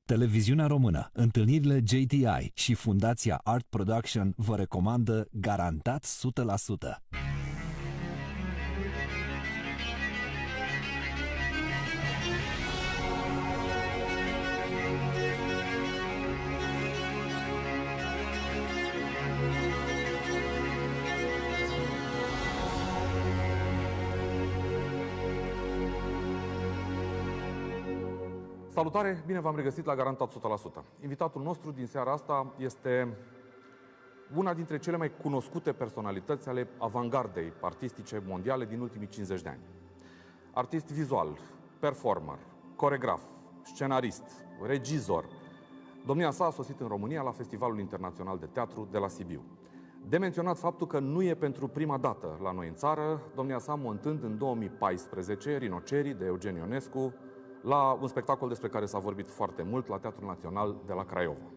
Televiziunea Română, întâlnirile JTI și Fundația Art Production vă recomandă Garantat 100%. Salutare, bine v-am regăsit la Garantat 100%. Invitatul nostru din seara asta este una dintre cele mai cunoscute personalități ale avangardei artistice mondiale din ultimii 50 de ani. Artist vizual, performer, coregraf, scenarist, regizor. Domnia sa a sosit în România la Festivalul Internațional de Teatru de la Sibiu. De menționat faptul că nu e pentru prima dată la noi în țară, domnia sa montând în 2014 Rinocerii de Eugen Ionescu, la un spectacol despre care s-a vorbit foarte mult la Teatrul Național de la Craiova.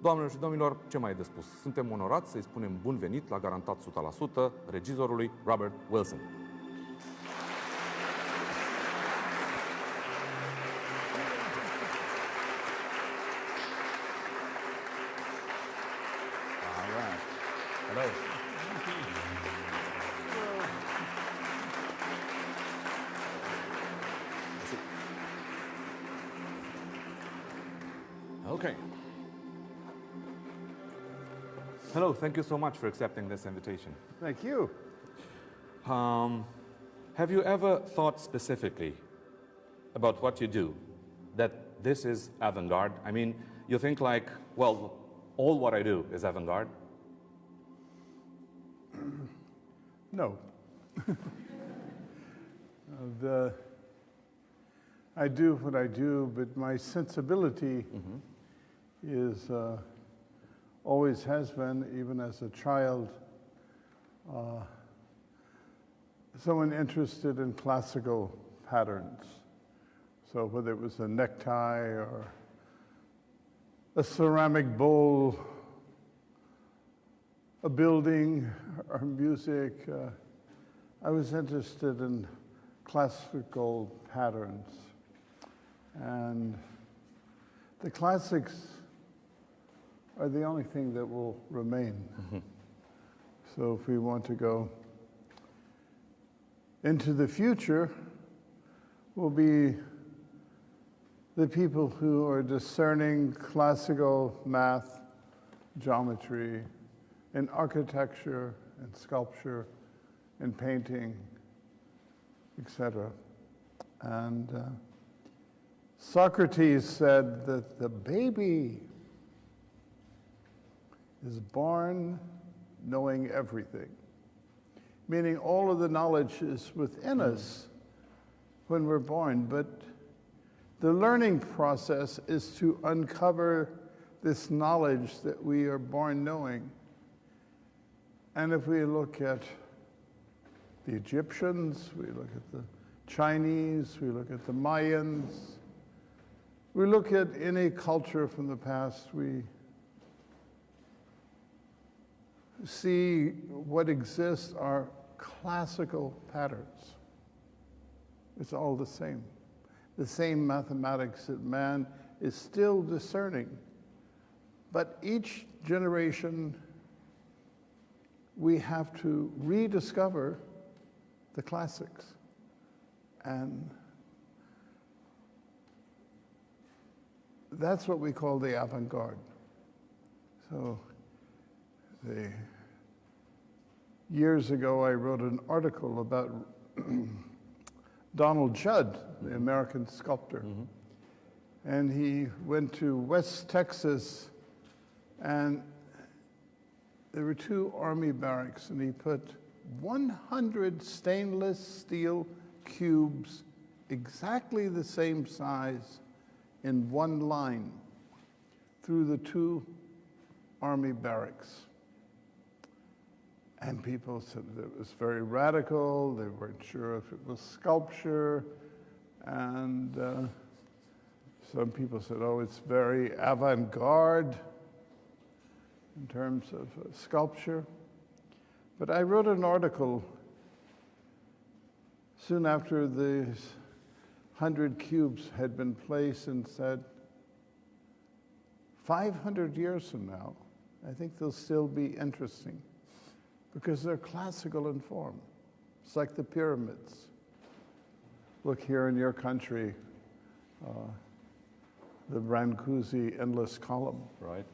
Doamnelor și domnilor, ce mai e de spus? Suntem onorați să-i spunem bun venit la Garantat 100% regizorului Robert Wilson. Hello. Okay. Hello, thank you so much for accepting this invitation. Thank you. Have you ever thought specifically about what you do, that this is avant-garde? I mean, you think like, well, all what I do is avant-garde? No. I do what I do, but my sensibility is always has been, even as a child, someone interested in classical patterns. So whether it was a necktie or a ceramic bowl, a building, or music, I was interested in classical patterns. And the classics are the only thing that will remain. So if we want to go into the future, we'll be the people who are discerning classical math, geometry, and architecture, and sculpture, and painting, etc. And Socrates said that the baby is born knowing everything, meaning all of the knowledge is within us when we're born, but the learning process is to uncover this knowledge that we are born knowing. And if we look at the Egyptians, we look at the Chinese, we look at the Mayans, we look at any culture from the past, we see what exists are classical patterns. It's all the same mathematics that man is still discerning. But each generation, we have to rediscover the classics. And that's what we call the avant-garde. So years ago, I wrote an article about Donald Judd, the American sculptor. And he went to West Texas, and there were 2 army barracks, and he put 100 stainless steel cubes exactly the same size in one line through the 2 army barracks. And people said that it was very radical, they weren't sure if it was sculpture, and some people said, oh, it's very avant-garde in terms of sculpture. But I wrote an article soon after these 100 cubes had been placed and said, 500 years from now, I think they'll still be interesting because they're classical in form. It's like the pyramids. Look here in your country, the Brancusi endless column. Right.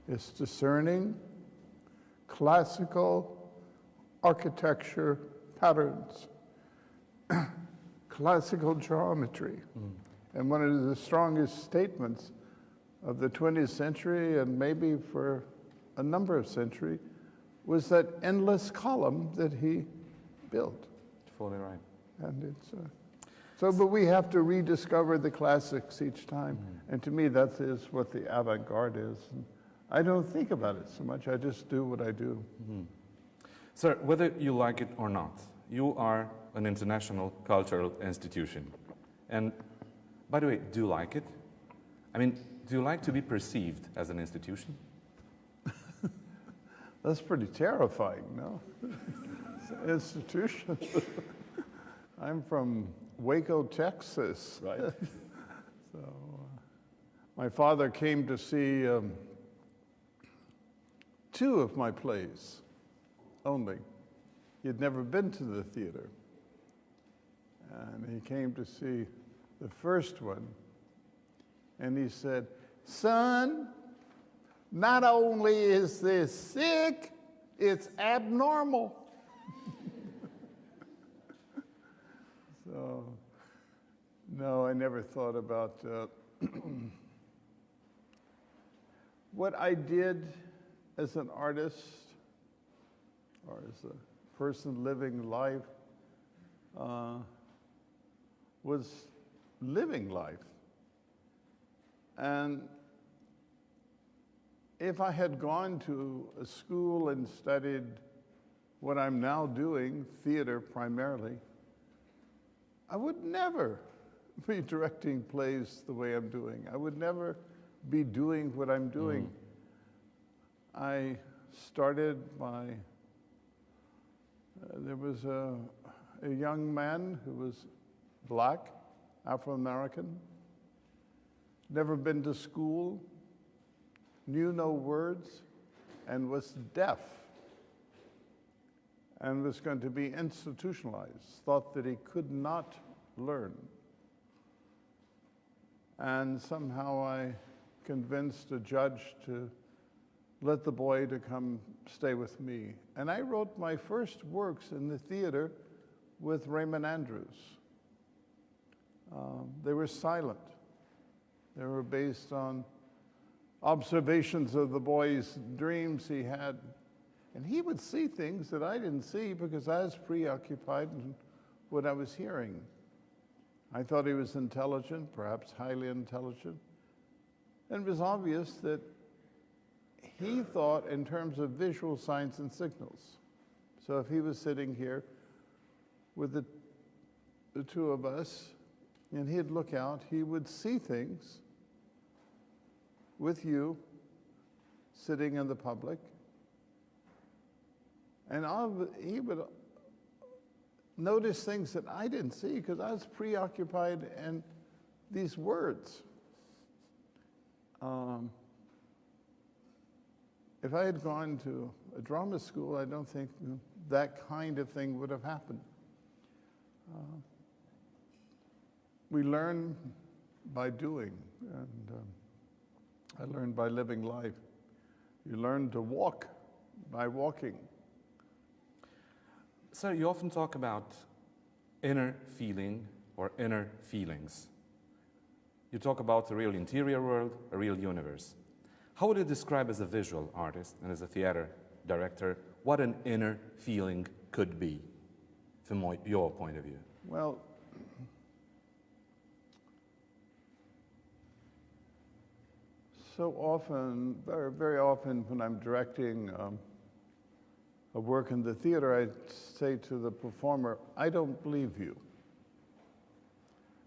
It's discerning classical architecture patterns, classical geometry. And one of the strongest statements of the 20th century, and maybe for a number of centuries, was that endless column that he built. Fully right. And it's but we have to rediscover the classics each time. And to me, that is what the avant-garde is. And I don't think about it so much. I just do what I do. Sir, whether you like it or not, you are an international cultural institution. And by the way, do you like it? I mean, do you like to be perceived as an institution? That's pretty terrifying, no? It's an institution. I'm from Waco, Texas. Right. So, my father came to see 2 of my plays only. He had never been to the theater. And he came to see the first one, and he said, "Son, not only is this sick, it's abnormal." So, no, I never thought about what I did as an artist or as a person living life was living life. And if I had gone to a school and studied what I'm now doing, theater primarily, I would never be directing plays the way I'm doing. I would never be doing what I'm doing. I started by, there was a young man who was black, Afro-American, never been to school, knew no words, and was deaf, and was going to be institutionalized, thought that he could not learn. And somehow I convinced a judge to let the boy to come stay with me. And I wrote my first works in the theater with Raymond Andrews. They were silent. They were based on observations of the boy's dreams he had. And he would see things that I didn't see because I was preoccupied in what I was hearing. I thought he was intelligent, perhaps highly intelligent. And it was obvious that he thought in terms of visual signs and signals. So if he was sitting here with the 2 of us, and he'd look out, he would see things with you sitting in the public. And he would notice things that I didn't see because I was preoccupied in these words. If I had gone to a drama school, I don't think that kind of thing would have happened. We learn by doing, and I learned by living life. You learn to walk by walking. So you often talk about inner feeling or inner feelings. You talk about a real interior world, a real universe. How would you describe as a visual artist and as a theater director what an inner feeling could be from your point of view? Well, so often, very, very often when I'm directing a work in the theater, I say to the performer, "I don't believe you."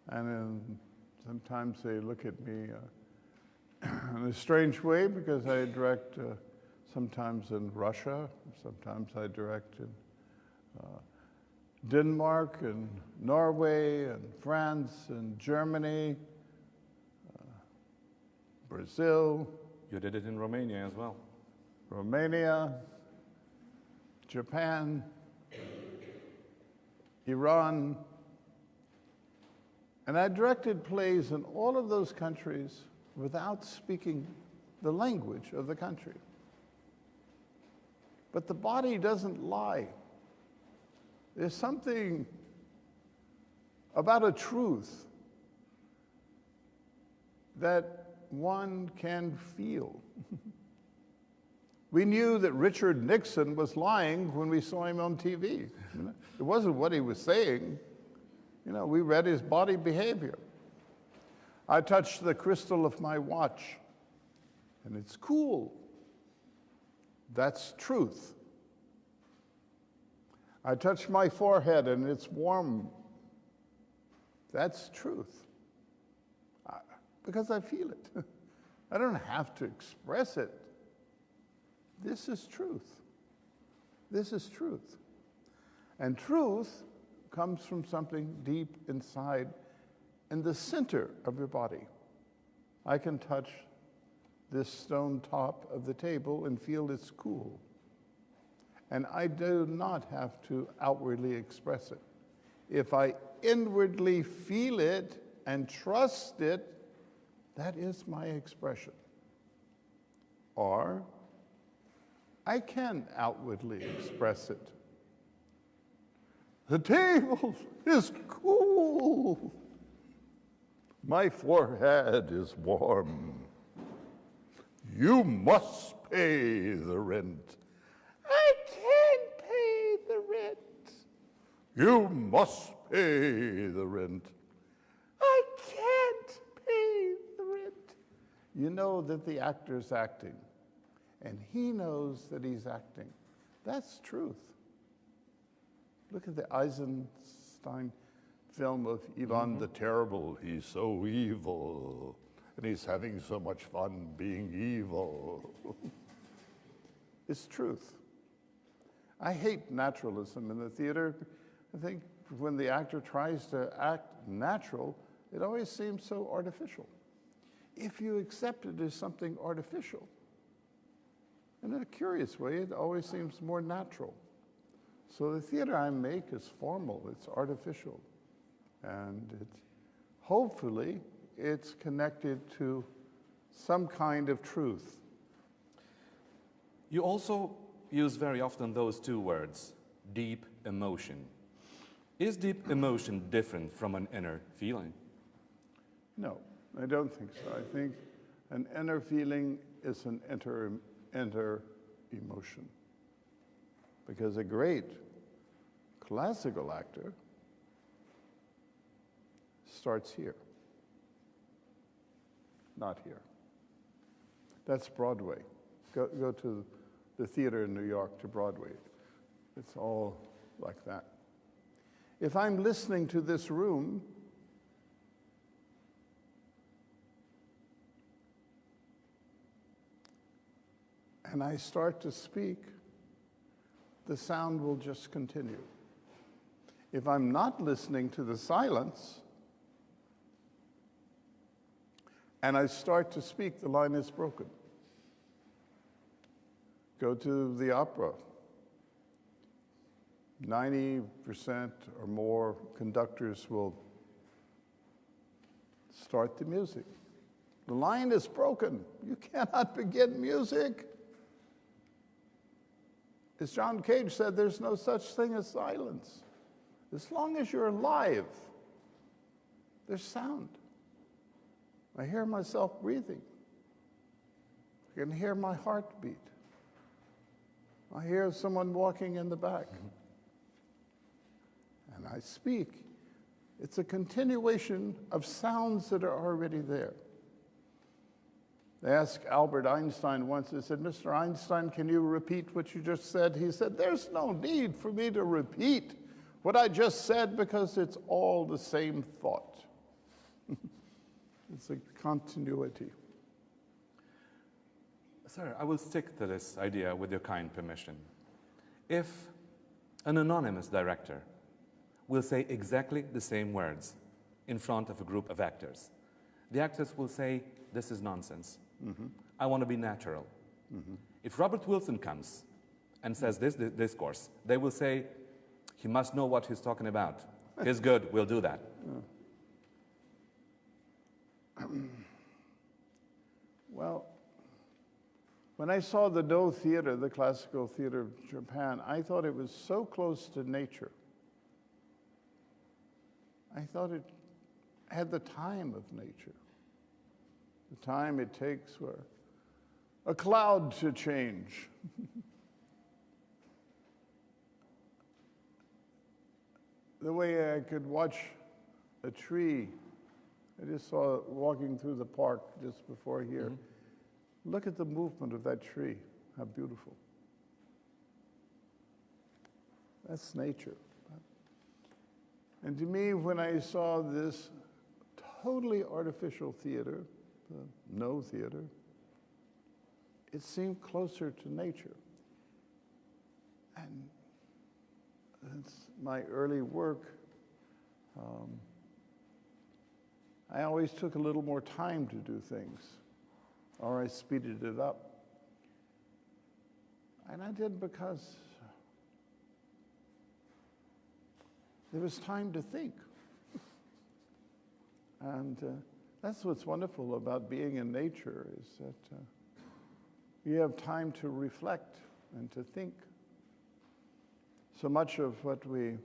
And sometimes they look at me in a strange way because I direct sometimes in Russia, sometimes I direct in Denmark and Norway and France and Germany, Brazil, You did it in Romania as well. Romania, Japan, Iran, and I directed plays in all of those countries without speaking the language of the country. But the body doesn't lie. There's something about a truth that one can feel. We knew that Richard Nixon was lying when we saw him on TV. It wasn't what he was saying. We read his body behavior. I touched the crystal of my watch, and it's cool. That's truth. I touch my forehead, and it's warm. That's truth. Because I feel it. I don't have to express it. This is truth. This is truth. And truth comes from something deep inside in the center of your body. I can touch this stone top of the table and feel it's cool. And I do not have to outwardly express it. If I inwardly feel it and trust it, that is my expression. Or I can outwardly express it. The table is cool. My forehead is warm. You must pay the rent. I can't pay the rent. You must pay the rent. I can't pay the rent. You know that the actor's acting, and he knows that he's acting. That's truth. Look at the Eisenstein film of Ivan the Terrible. He's so evil, and he's having so much fun being evil. It's truth. I hate naturalism in the theater. I think when the actor tries to act natural, it always seems so artificial. If you accept it as something artificial, in a curious way, it always seems more natural. So the theater I make is formal, it's artificial, and hopefully it's connected to some kind of truth. You also use very often those two words, deep emotion. Is deep emotion different from an inner feeling? No, I don't think so. I think an inner feeling is an inner emotion. Because a great classical actor starts here, not here. That's Broadway. Go to the theater in New York, to Broadway. It's all like that. If I'm listening to this room, and I start to speak, the sound will just continue. If I'm not listening to the silence, and I start to speak, the line is broken. Go to the opera. 90% or more conductors will start the music. The line is broken. You cannot begin music. As John Cage said, there's no such thing as silence. As long as you're alive, there's sound. I hear myself breathing. I can hear my heartbeat. I hear someone walking in the back. And I speak. It's a continuation of sounds that are already there. They asked Albert Einstein once, they said, Mr. Einstein, can you repeat what you just said? He said, there's no need for me to repeat what I just said because it's all the same thought. It's a continuity. Sir, I will stick to this idea with your kind permission. If an anonymous director will say exactly the same words in front of a group of actors, the actors will say, this is nonsense. I want to be natural. If Robert Wilson comes and says this discourse, they will say, he must know what he's talking about. He's good, we'll do that. Well, when I saw the Do Theater, the classical theater of Japan, I thought it was so close to nature. I thought it had the time of nature, the time it takes for a cloud to change. The way I could watch a tree. I just saw it walking through the park just before here. Look at the movement of that tree. How beautiful. That's nature. And to me, when I saw this totally artificial theater, the No Theater, it seemed closer to nature. And that's my early work. I always took a little more time to do things, or I speeded it up. And I did because there was time to think. And that's what's wonderful about being in nature, is that you have time to reflect and to think. So much of what we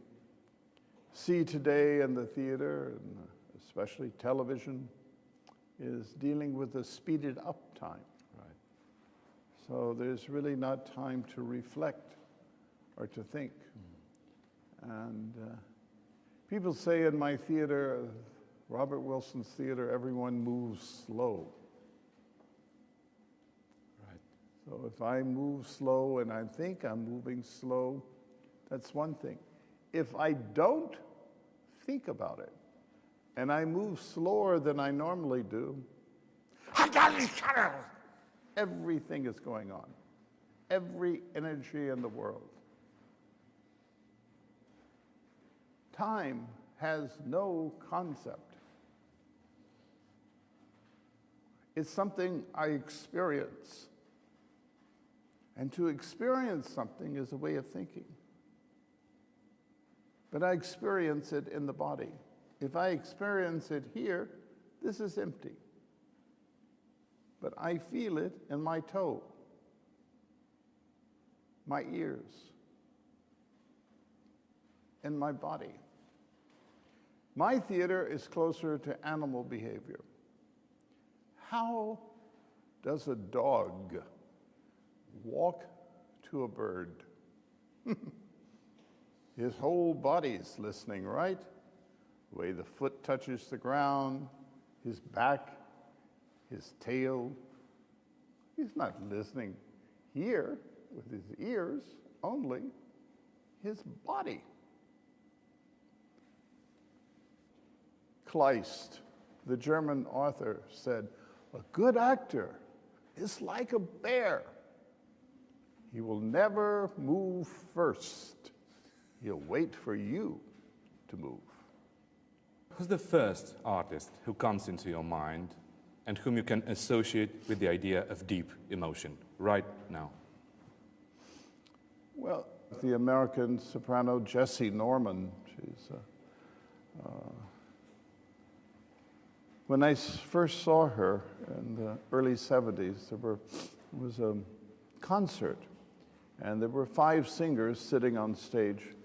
see today in the theater, and especially television, is dealing with the speeded up time. Right. So there's really not time to reflect or to think. And people say in my theater, Robert Wilson's theater, everyone moves slow. Right. So if I move slow and I think I'm moving slow, that's one thing. If I don't think about it, and I move slower than I normally do, everything is going on. Every energy in the world. Time has no concept. It's something I experience. And to experience something is a way of thinking. But I experience it in the body. If I experience it here, this is empty. But I feel it in my toe, my ears, in my body. My theater is closer to animal behavior. How does a dog walk to a bird? His whole body's listening, right? The way the foot touches the ground, his back, his tail. He's not listening here with his ears only, his body. Kleist, the German author, said, "A good actor is like a bear. He will never move first. He'll wait for you to move." Who's the first artist who comes into your mind and whom you can associate with the idea of deep emotion right now? Well, the American soprano Jessie Norman, when I first saw her in the early 70s, there was a concert, and there were 5 singers sitting on stage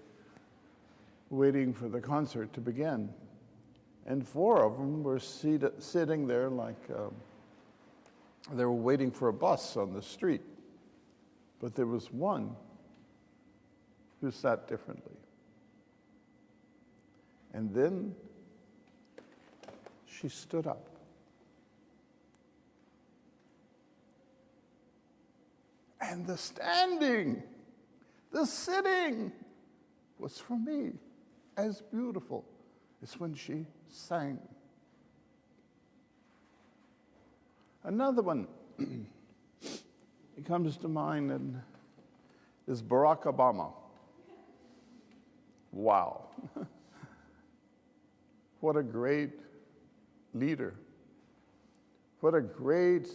waiting for the concert to begin. And 4 of them were sitting there like they were waiting for a bus on the street. But there was one who sat differently. And then she stood up. And the standing, the sitting was for me as beautiful as when she sang. Another one that comes to mind is Barack Obama. Wow. What a great leader. What a great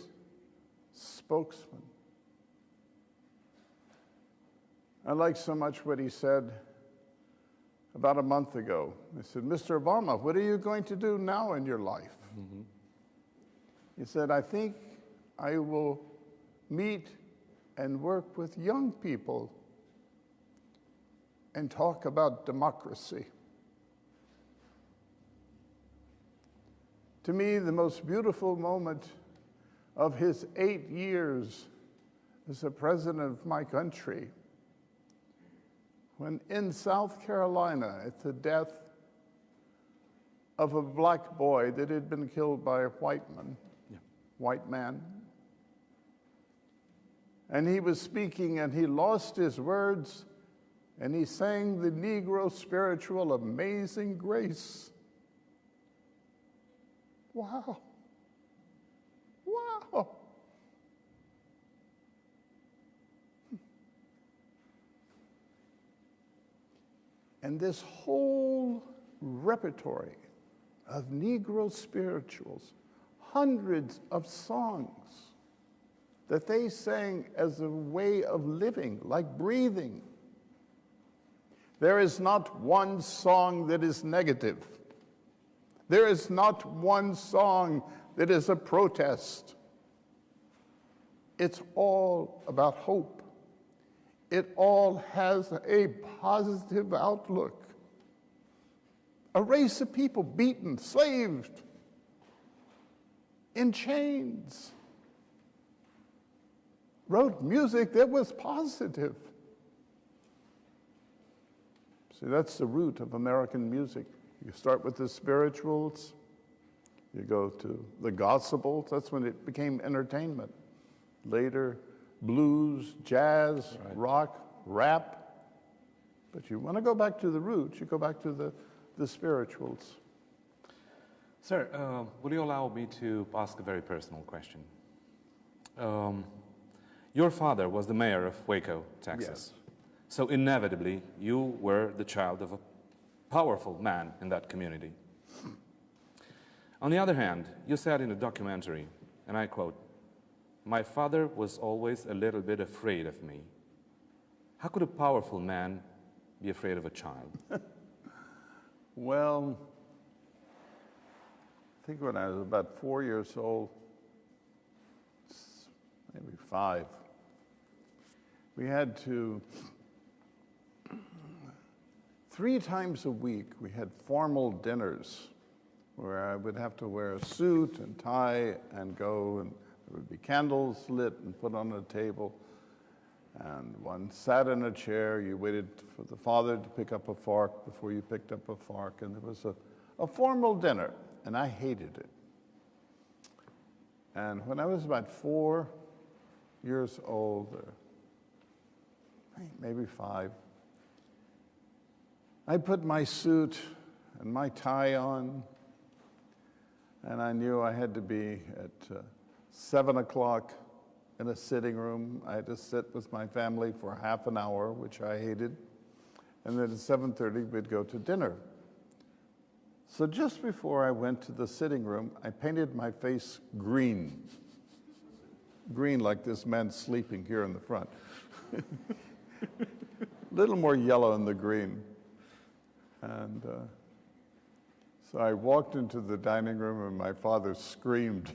spokesman. I like so much what he said about a month ago. He said, Mr. Obama, what are you going to do now in your life? Mm-hmm. He said, I think I will meet and work with young people and talk about democracy. To me, the most beautiful moment of his 8 years as the president of my country, when in South Carolina, at the death of a black boy that had been killed by a white man, and he was speaking and he lost his words and he sang the Negro spiritual Amazing Grace. Wow. Wow. And this whole repertory of Negro spirituals, hundreds of songs that they sang as a way of living, like breathing. There is not one song that is negative. There is not one song that is a protest. It's all about hope. It all has a positive outlook. A race of people beaten, slaved, in chains, wrote music that was positive. See, that's the root of American music. You start with the spirituals, you go to the gospels, that's when it became entertainment. Later, blues, jazz, rock, rap. But you want to go back to the roots, you go back to the spirituals. Sir, will you allow me to ask a very personal question? Your father was the mayor of Waco, Texas. Yes. So inevitably, you were the child of a powerful man in that community. On the other hand, you said in a documentary, and I quote, "My father was always a little bit afraid of me." How could a powerful man be afraid of a child? Well, I think when I was about 4 years old, maybe 5, we had to, 3 times a week, we had formal dinners where I would have to wear a suit and tie and go, and there would be candles lit and put on a table. And one sat in a chair, you waited for the father to pick up a fork before you picked up a fork, and there was a formal dinner, and I hated it. And when I was about 4 years old, or maybe 5, I put my suit and my tie on, and I knew I had to be at 7 o'clock in a sitting room. I had to sit with my family for half an hour, which I hated, and then at 7:30 we'd go to dinner. So just before I went to the sitting room, I painted my face green. Green like this man sleeping here in the front. A little more yellow in the green. And so I walked into the dining room and my father screamed.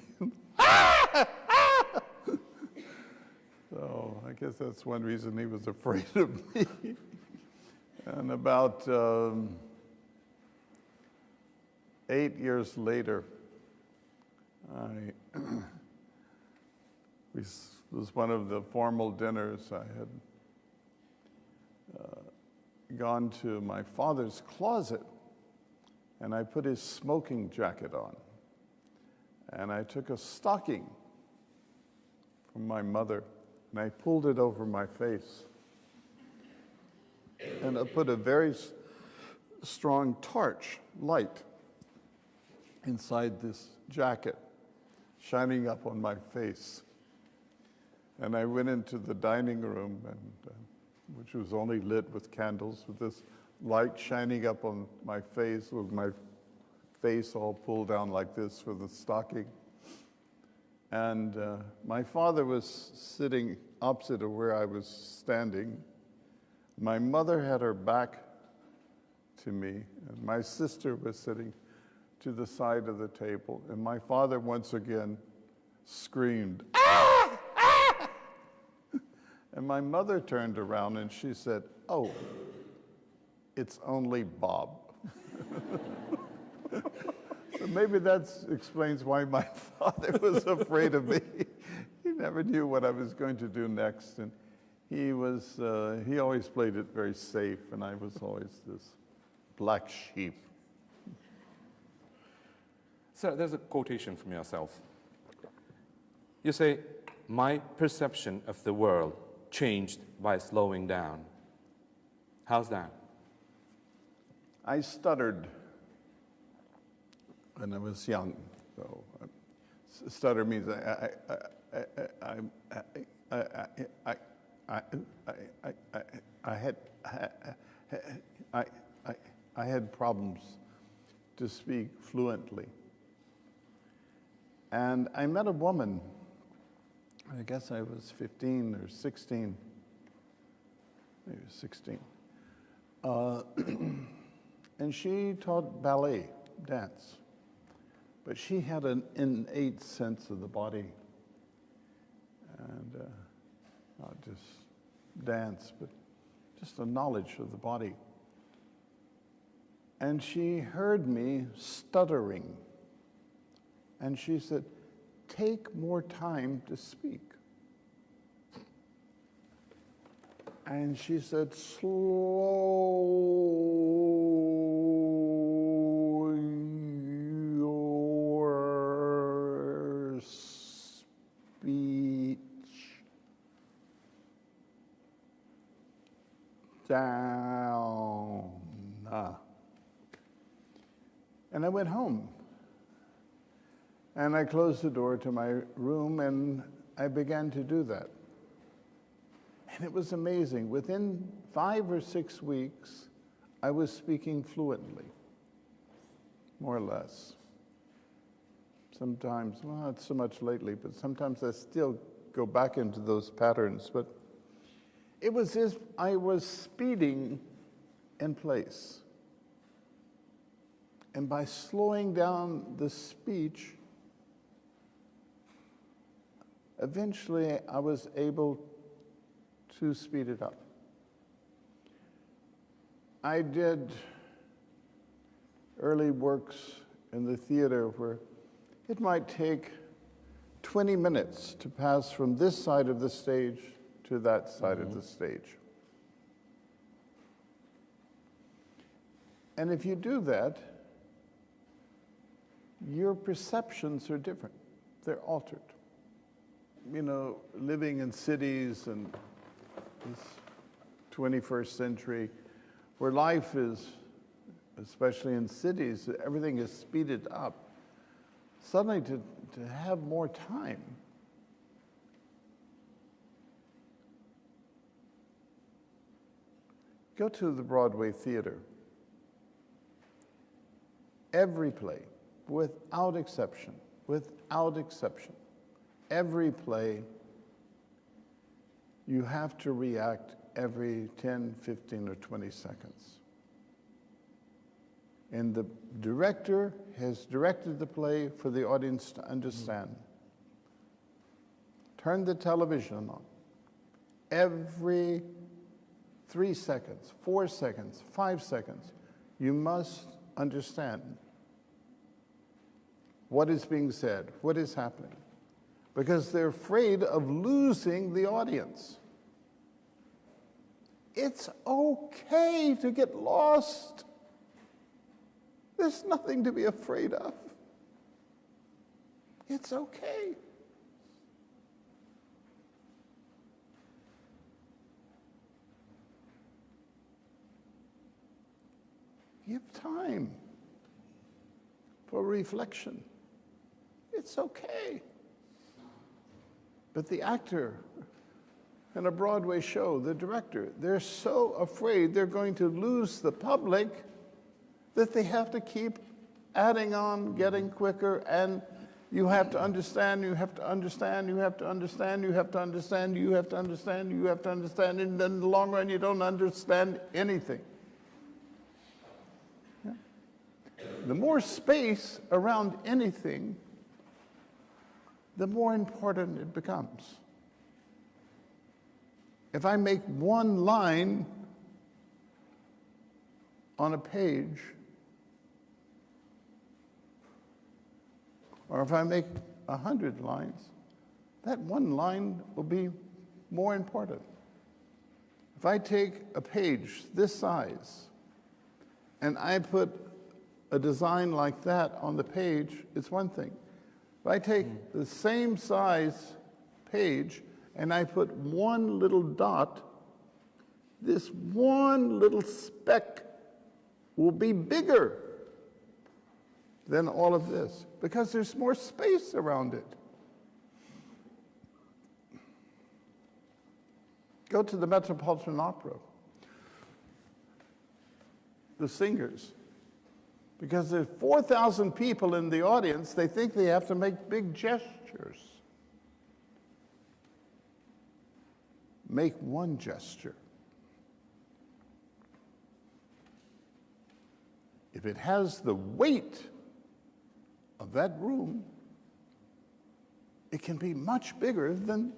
So I guess that's one reason he was afraid of me. And about 8 years later, this was one of the formal dinners. I had gone to my father's closet, and I put his smoking jacket on. And I took a stocking from my mother, and I pulled it over my face. And I put a very strong torch light inside this jacket, shining up on my face. And I went into the dining room, and which was only lit with candles, with this light shining up on my face, with my face all pulled down like this with the stocking. And my father was sitting opposite of where I was standing. My mother had her back to me, and my sister was sitting to the side of the table. And my father once again screamed, "Ah! Ah!" And my mother turned around and she said, "Oh, it's only Bob." So maybe that explains why my father was afraid of me. He never knew what I was going to do next, and he always played it very safe, and I was always this black sheep. So there's a quotation from yourself. You say, "My perception of the world changed by slowing down." How's that? I stuttered when I was young. So stutter means I had problems to speak fluently. And I met a woman, I guess I was 15 or 16, maybe 16. And she taught ballet, dance. But she had an innate sense of the body. And not just dance, but just a knowledge of the body. And she heard me stuttering. And she said, "Take more time to speak." And she said, "Slow your speech down." And I went home. And I closed the door to my room, and I began to do that. And it was amazing. Within 5 or 6 weeks, I was speaking fluently, more or less. Sometimes, well, not so much lately, but sometimes I still go back into those patterns. But it was as if I was speeding in place. And by slowing down the speech, eventually I was able to speed it up. I did early works in the theater where it might take 20 minutes to pass from this side of the stage to that side of the stage. And if you do that, your perceptions are different. They're altered. You know, living in cities and this 21st century, where life is, especially in cities, everything is speeded up. Suddenly to have more time. Go to the Broadway theater. Every play, without exception, every play, you have to react every 10, 15, or 20 seconds. And the director has directed the play for the audience to understand. Turn the television on. Every 3 seconds, 4 seconds, 5 seconds, you must understand what is being said, what is happening. Because they're afraid of losing the audience. It's okay to get lost. There's nothing to be afraid of. It's okay. Give time for reflection. It's okay. But the actor in a Broadway show, the director, they're so afraid they're going to lose the public that they have to keep adding on, getting quicker, and You have to understand, you have to understand, you have to understand, you have to understand, you have to understand, you have to understand, and then in the long run you don't understand anything. Yeah. The more space around anything, the more important it becomes. If I make one line on a page, or if I make 100 lines, that one line will be more important. If I take a page this size and I put a design like that on the page, it's one thing. If I take the same size page and I put one little dot, this one little speck will be bigger than all of this, because there's more space around it. Go to the Metropolitan Opera. The singers, because there's 4,000 people in the audience, they think they have to make big gestures. Make one gesture. If it has the weight of that room, it can be much bigger than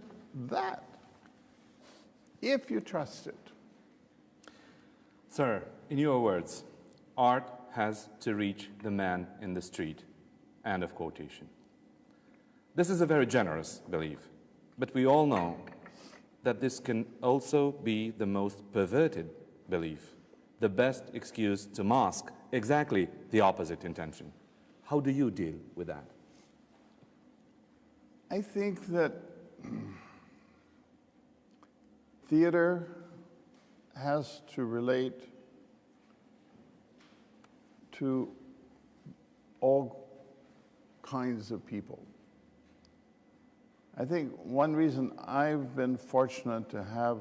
that, if you trust it. Sir, in your words, art has to reach the man in the street. End of quotation. This is a very generous belief, but we all know that this can also be the most perverted belief, the best excuse to mask exactly the opposite intention. How do you deal with that? I think that theater has to relate to all kinds of people. I think one reason I've been fortunate to have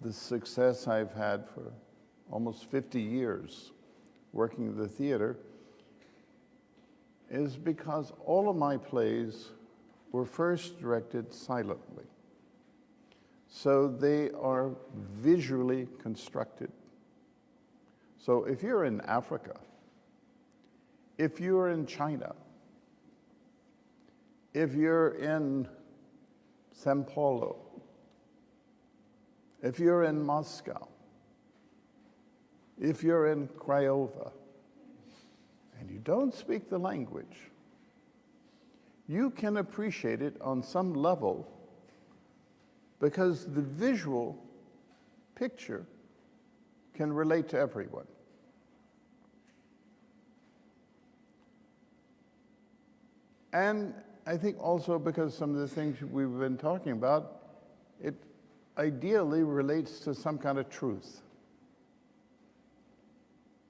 the success I've had for almost 50 years working in the theater is because all of my plays were first directed silently. So they are visually constructed. So if you're in Africa, if you're in China, if you're in Sao Paulo, if you're in Moscow, if you're in Craiova, and you don't speak the language, you can appreciate it on some level because the visual picture can relate to everyone. And I think also because some of the things we've been talking about, it ideally relates to some kind of truth.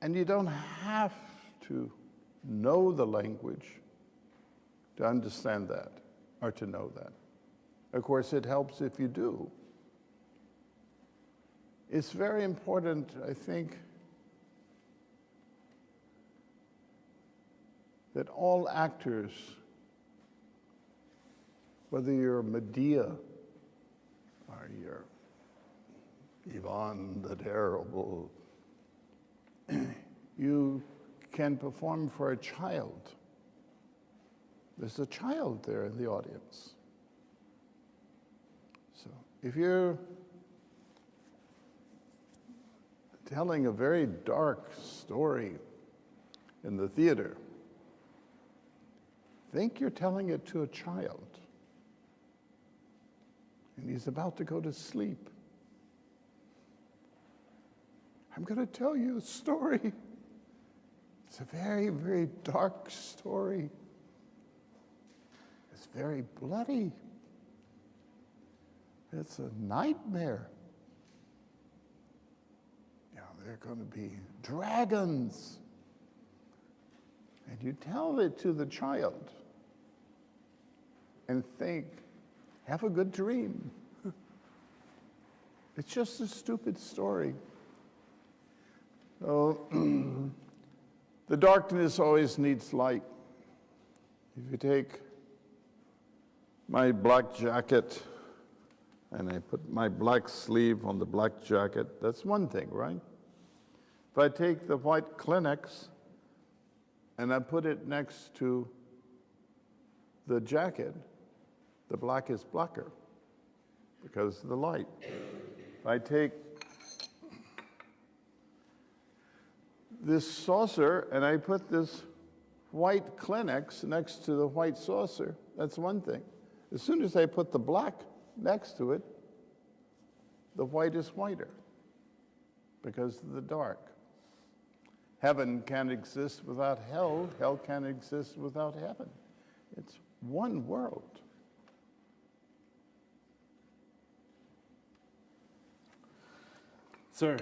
And you don't have to know the language to understand that or to know that. Of course, it helps if you do. It's very important, I think, that all actors, whether you're Medea or you're Ivan the Terrible, you can perform for a child. There's a child there in the audience. So if you're telling a very dark story in the theater, think you're telling it to a child. And he's about to go to sleep. I'm going to tell you a story. It's a very, very dark story. It's very bloody. It's a nightmare. You know, there are going to be dragons. And you tell it to the child and think, have a good dream. It's just a stupid story. So, the darkness always needs light. If you take my black jacket and I put my black sleeve on the black jacket, that's one thing, right? If I take the white Kleenex and I put it next to the jacket, the black is blacker because of the light. If I take this saucer and I put this white Kleenex next to the white saucer, that's one thing. As soon as I put the black next to it, the white is whiter because of the dark. Heaven can't exist without hell. Hell can't exist without heaven. It's one world. Sir,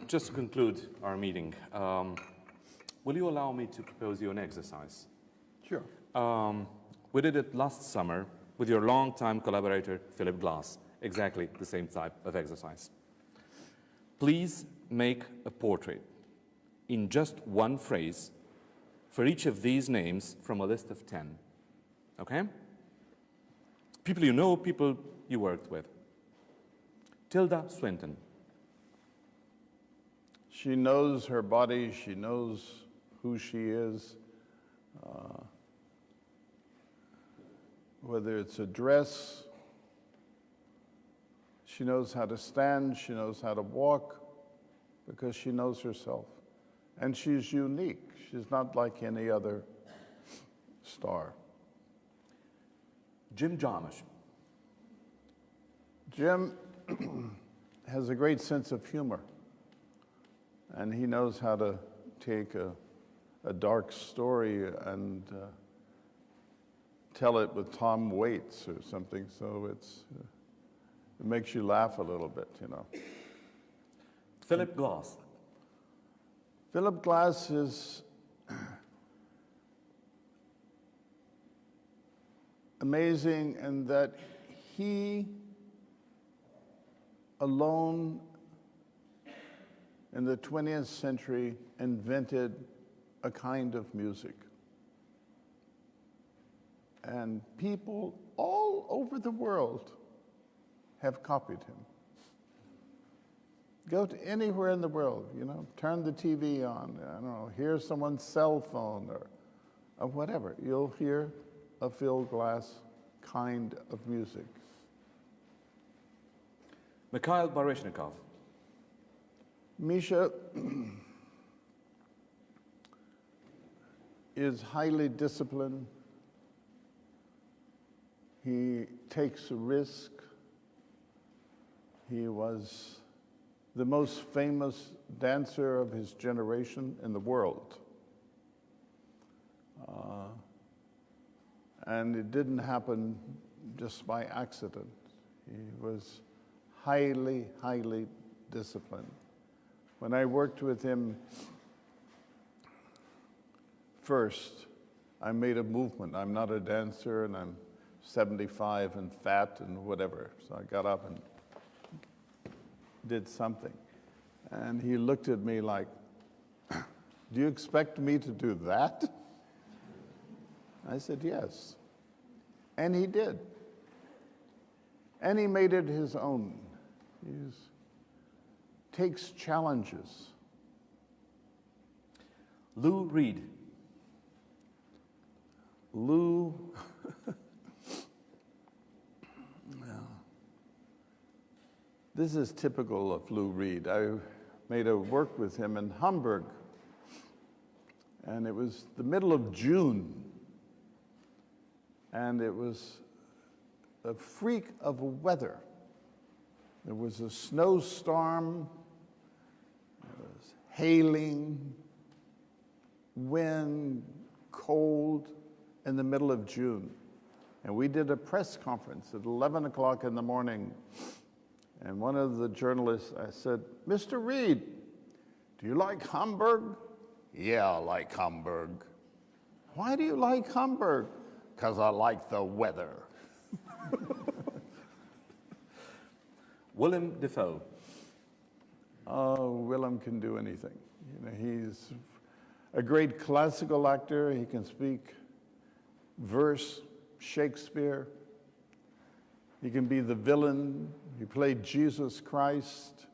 just to conclude our meeting, will you allow me to propose you an exercise? Sure. We did it last summer with your longtime collaborator, Philip Glass, exactly the same type of exercise. Please make a portrait in just one phrase for each of these names from a list of 10, okay? People you know, people you worked with. Tilda Swinton. She knows her body, she knows who she is. Whether it's a dress, she knows how to stand, she knows how to walk, because she knows herself. And she's unique. She's not like any other star. Jim Jarmusch. Jim has a great sense of humor, and he knows how to take a dark story and tell it with Tom Waits or something, so it makes you laugh a little bit, you know. Philip Glass. Philip Glass is amazing in that he alone in the 20th century invented a kind of music. And people all over the world have copied him. Go to anywhere in the world, you know, turn the TV on, I don't know, hear someone's cell phone or whatever. You'll hear a Phil Glass kind of music. Mikhail Baryshnikov. Misha is highly disciplined. He takes a risk. He was the most famous dancer of his generation in the world. And it didn't happen just by accident. He was highly, highly disciplined. When I worked with him first, I made a movement. I'm not a dancer, and I'm 75 and fat and whatever. So I got up and did something. And he looked at me like, do you expect me to do that? I said, yes. And he did. And he made it his own. He takes challenges. Lou Reed. Lou, this is typical of Lou Reed. I made a work with him in Hamburg, and it was the middle of June, and it was a freak of weather. There was a snowstorm, there was hailing, wind, cold, in the middle of June. And we did a press conference at 11 o'clock in the morning. And one of the journalists, I said, Mr. Reed, do you like Hamburg? Yeah, I like Hamburg. Why do you like Hamburg? Because I like the weather. Willem Dafoe. Oh, Willem can do anything. You know, he's a great classical actor. He can speak verse Shakespeare. He can be the villain. He played Jesus Christ.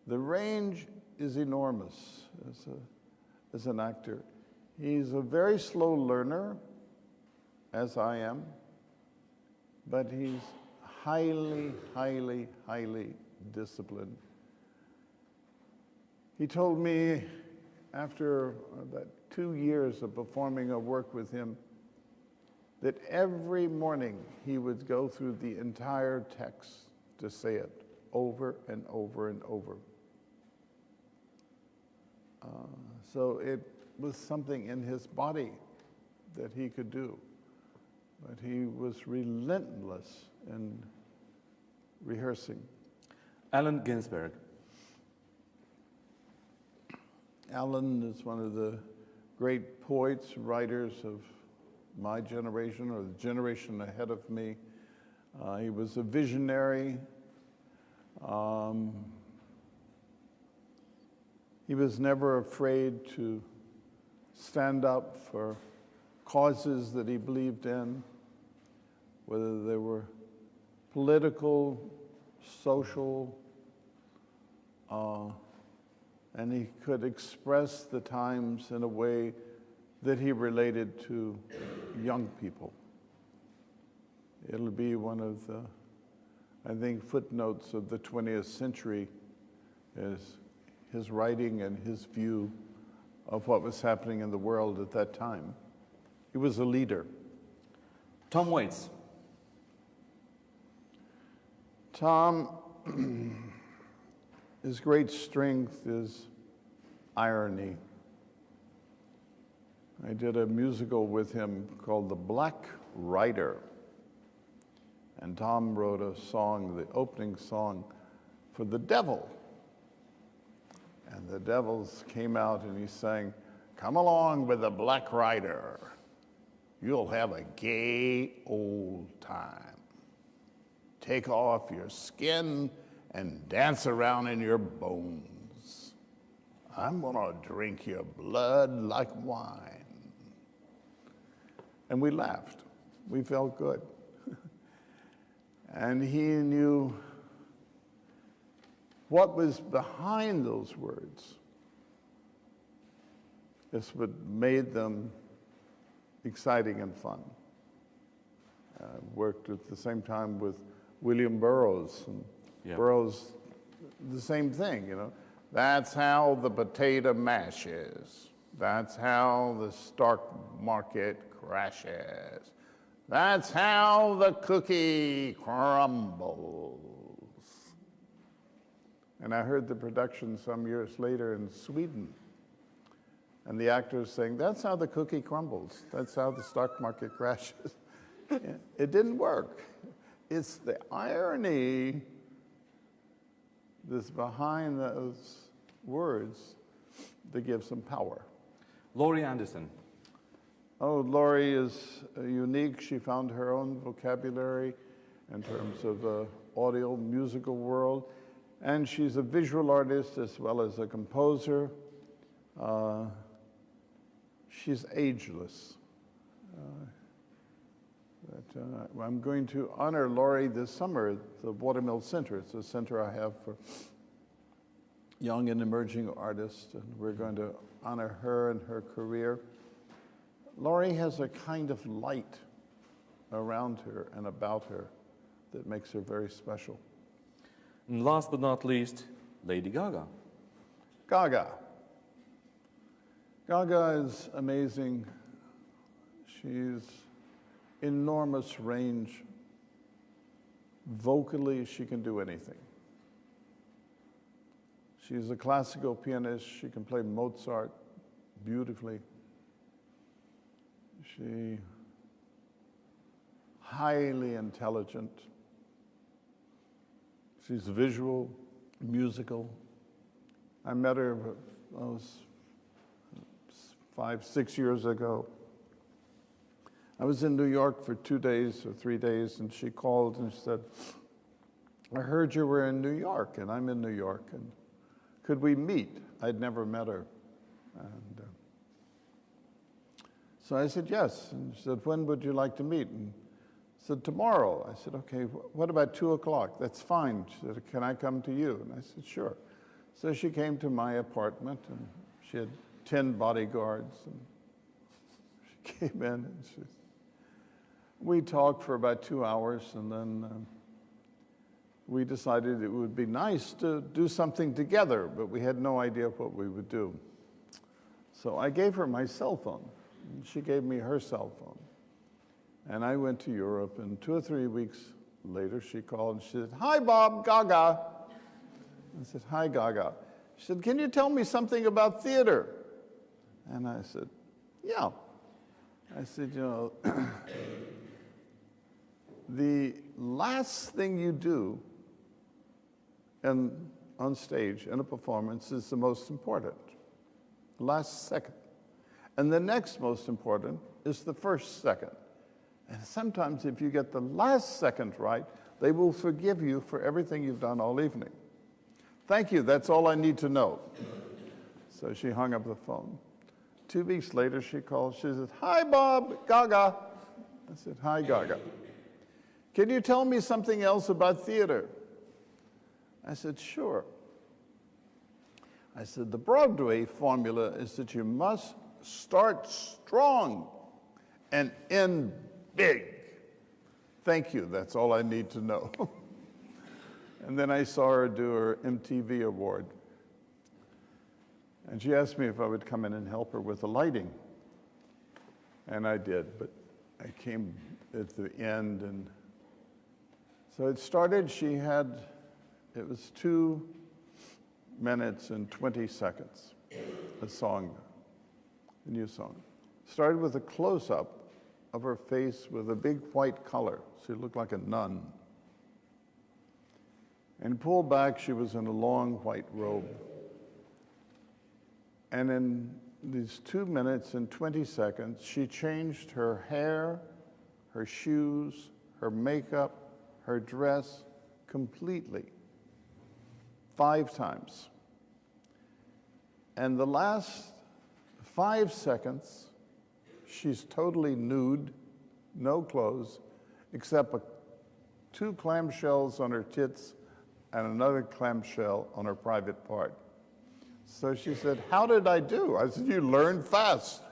The range is enormous as an actor. He's a very slow learner, as I am, but he's highly, highly, highly disciplined. He told me after about 2 years of performing a work with him that every morning he would go through the entire text to say it over and over and over. So it was something in his body that he could do, but he was relentless in rehearsing. Allen Ginsberg. Allen is one of the great poets, writers of my generation, or the generation ahead of me. He was a visionary. He was never afraid to stand up for causes that he believed in, whether they were political, social, and he could express the times in a way that he related to young people. It'll be one of the, I think, footnotes of the 20th century is his writing and his view of what was happening in the world at that time. He was a leader. Tom Waits. Tom, his great strength is irony. I did a musical with him called The Black Rider. And Tom wrote a song, the opening song, for the devil. And the devils came out and he sang, "Come along with the Black Rider. You'll have a gay old time. Take off your skin and dance around in your bones. I'm gonna drink your blood like wine." And we laughed. We felt good. And he knew what was behind those words. It's what made them exciting and fun. Worked at the same time with William Burroughs. And Burroughs, the same thing, you know. That's how the potato mashes. That's how the stock market crashes. That's how the cookie crumbles. And I heard the production some years later in Sweden. And the actors saying, "That's how the cookie crumbles. That's how the stock market crashes." It didn't work. It's the irony that's behind those words that gives them power. Laurie Anderson. Oh, Laurie is unique. She found her own vocabulary in terms of audio, musical world. And she's a visual artist as well as a composer. She's ageless. I'm going to honor Laurie this summer at the Watermill Center. It's a center I have for young and emerging artists, and we're going to honor her and her career. Laurie has a kind of light around her and about her that makes her very special. And last but not least, Lady Gaga. Gaga. Gaga is amazing. She's enormous range. Vocally, she can do anything. She's a classical pianist. She can play Mozart beautifully. She highly intelligent. She's visual, musical. I met her 5, 6 years ago. I was in New York for 2 days or 3 days, and she called and she said, "I heard you were in New York, and I'm in New York, and could we meet?" I'd never met her. And So I said, yes. And she said, when would you like to meet? And I said, tomorrow. I said, okay, what about 2 o'clock? That's fine. She said, can I come to you? And I said, sure. So she came to my apartment, and she had 10 bodyguards. And she came in, and we talked for about 2 hours, and then we decided it would be nice to do something together, but we had no idea what we would do. So I gave her my cell phone, and she gave me her cell phone. And I went to Europe, and 2 or 3 weeks later, she called and she said, hi, Bob, Gaga. I said, hi, Gaga. She said, can you tell me something about theater? And I said, yeah. I said, you know, the last thing you do on stage in a performance is the most important, last second. And the next most important is the first second. And sometimes if you get the last second right, they will forgive you for everything you've done all evening. Thank you, that's all I need to know. So she hung up the phone. 2 weeks later, she called, she said, hi, Bob, Gaga. I said, hi, Gaga. Can you tell me something else about theater? I said, sure. I said, the Broadway formula is that you must start strong and end big. Thank you, that's all I need to know. And then I saw her do her MTV award. And she asked me if I would come in and help her with the lighting. And I did, but I came at the end, and so it started, it was 2 minutes and 20 seconds, a song, a new song. Started with a close-up of her face with a big white collar. She looked like a nun. And pulled back, she was in a long white robe. And in these 2 minutes and 20 seconds, she changed her hair, her shoes, her makeup, her dress completely, 5 times. And the last 5 seconds, she's totally nude, no clothes, except 2 clamshells on her tits and another clamshell on her private part. So she said, how did I do? I said, you learned fast.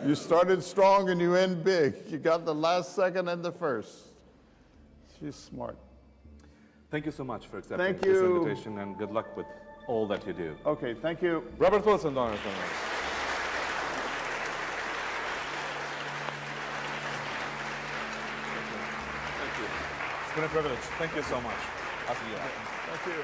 You started strong and you end big. You got the last second and the first. She's smart. Thank you so much for accepting Thank this you. invitation, and good luck with all that you do. Okay, thank you. Robert Wilson, doamne și domnilor. It's been a privilege. Thank you so much. I'll see you. Thank you.